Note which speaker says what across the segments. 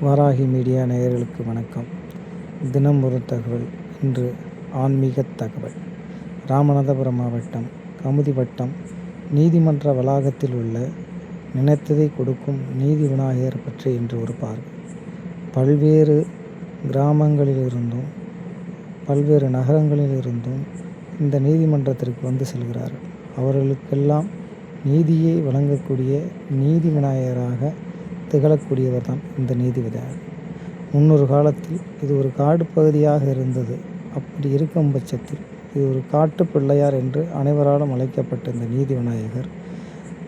Speaker 1: Varahi media நேயர்களுக்கு வணக்கம். தினம் ஒரு தகவல். இன்று ஆன்மீக தகவல். ராமநாதபுரம் மாவட்டம் கமுதி வட்டம் நீதிமன்ற வளாகத்தில் உள்ள நினைத்ததை கொடுக்கும் நீதி விநாயகர் பற்றி இன்று ஒரு பார்வை. பல்வேறு கிராமங்களிலிருந்தும் பல்வேறு நகரங்களிலிருந்தும் இந்த நீதிமன்றத்திற்கு வந்து செல்கிறார்கள். அவர்களுக்கெல்லாம் நீதியை வழங்கக்கூடிய நீதி விநாயகராக திகழக்கூடியவர் தான் இந்த நீதி விநாயகர். முன்னொரு காலத்தில் இது ஒரு காடு பகுதியாக இருந்தது. அப்படி இருக்கும் பட்சத்தில் இது ஒரு காட்டு பிள்ளையார் என்று அனைவராலும் அழைக்கப்பட்ட இந்த நீதி விநாயகர்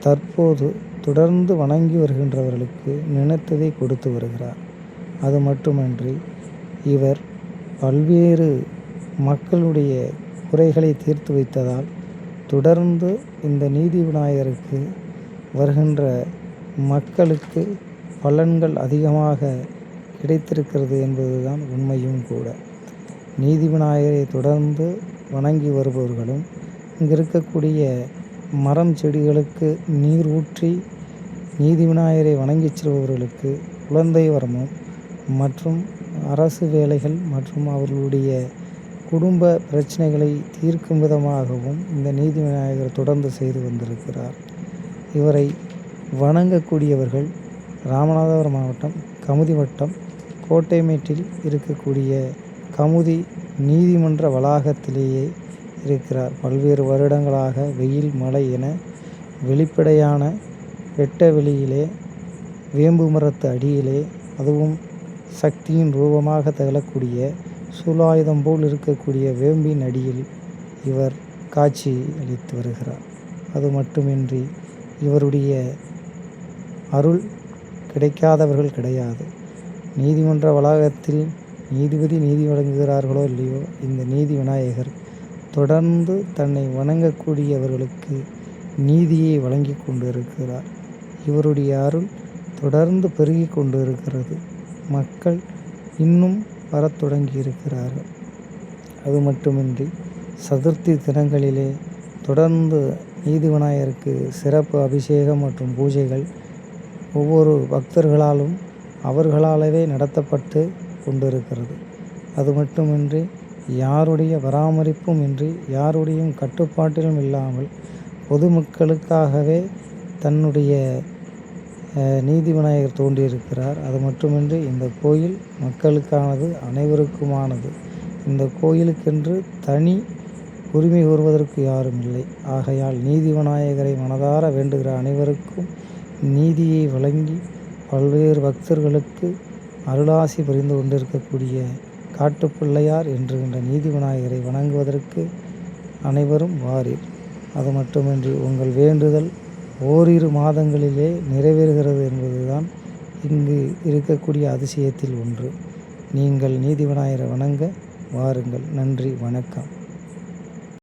Speaker 1: தற்போது தொடர்ந்து வணங்கி வருகின்றவர்களுக்கு நினைத்ததை கொடுத்து வருகிறார். அது மட்டுமன்றி இவர் பல்வேறு மக்களுடைய குறைகளை தீர்த்து வைத்ததால் தொடர்ந்து இந்த நீதி விநாயகருக்கு வருகின்ற மக்களுக்கு பலன்கள் அதிகமாக கிடைத்திருக்கிறது என்பதுதான் உண்மையும் கூட. நீதி விநாயகரை தொடர்ந்து வணங்கி வருபவர்களும் இங்கு இருக்கக்கூடிய மரம் செடிகளுக்கு நீர் ஊற்றி நீதி விநாயகரை வணங்கி செல்பவர்களுக்கு குழந்தை வரமும் மற்றும் அரசு வேலைகள் மற்றும் அவர்களுடைய குடும்ப பிரச்சனைகளை தீர்க்கும் விதமாகவும் இந்த நீதி விநாயகர் தொடர்ந்து செய்து வந்திருக்கிறார். இவரை வணங்கக்கூடியவர்கள் ராமநாதபுரம் மாவட்டம் கமுதி வட்டம் கோட்டைமேட்டில் இருக்கக்கூடிய கமுதி நீதிமன்ற வளாகத்திலேயே இருக்கிறார். பல்வேறு வருடங்களாக வெயில் மழை என வெளிப்படையான வெட்ட வெளியிலே வேம்பு மரத்து அடியிலே அதுவும் சக்தியின் ரூபமாக திகழக்கூடிய சூலாயுதம் போல் இருக்கக்கூடிய வேம்பின் அடியில் இவர் காட்சி அளித்து வருகிறார். அது மட்டுமின்றி இவருடைய அருள் கிடைக்காதவர்கள் கிடையாது. நீதிமன்ற வளாகத்தில் நீதிபதி நீதி வழங்குகிறார்களோ இல்லையோ, இந்த நீதி விநாயகர் தொடர்ந்து தன்னை வணங்கக்கூடியவர்களுக்கு நீதியை வழங்கி கொண்டு இருக்கிறார். இவருடைய அருள் தொடர்ந்து பெருகி கொண்டு இருக்கிறது. மக்கள் இன்னும் வரத் தொடங்கி இருக்கிறார்கள். அது மட்டுமின்றி சதுர்த்தி தினங்களிலே தொடர்ந்து நீதி விநாயகருக்கு சிறப்பு அபிஷேகம் மற்றும் பூஜைகள் ஒவ்வொரு பக்தர்களாலும் அவர்களாலவே நடத்தப்பட்டு கொண்டிருக்கிறது. அது மட்டுமின்றி யாருடைய பராமரிப்பும் இன்றி யாருடைய கட்டுப்பாட்டிலும் இல்லாமல் பொதுமக்களுக்காகவே தன்னுடைய நீதி விநாயகர் தோன்றியிருக்கிறார். அது மட்டுமின்றி இந்த கோயில் மக்களுக்கானது, அனைவருக்குமானது. இந்த கோயிலுக்கென்று தனி உரிமை கோருவதற்கு யாரும் இல்லை. ஆகையால் நீதி விநாயகரை மனதார வேண்டுகிற அனைவருக்கும் நீதியை வழங்கி பல்வேறு பக்தர்களுக்கு அருளாசி புரிந்து கொண்டிருக்கக்கூடிய காட்டுப்பிள்ளையார் என்கின்ற நீதி விநாயகரை வணங்குவதற்கு அனைவரும் வாரீர். அது மட்டுமின்றி உங்கள் வேண்டுதல் ஓரிரு மாதங்களிலே நிறைவேறுகிறது என்பதுதான் இங்கு இருக்கக்கூடிய அதிசயத்தில் ஒன்று. நீங்கள் நீதி விநாயகரை வணங்க வாருங்கள். நன்றி, வணக்கம்.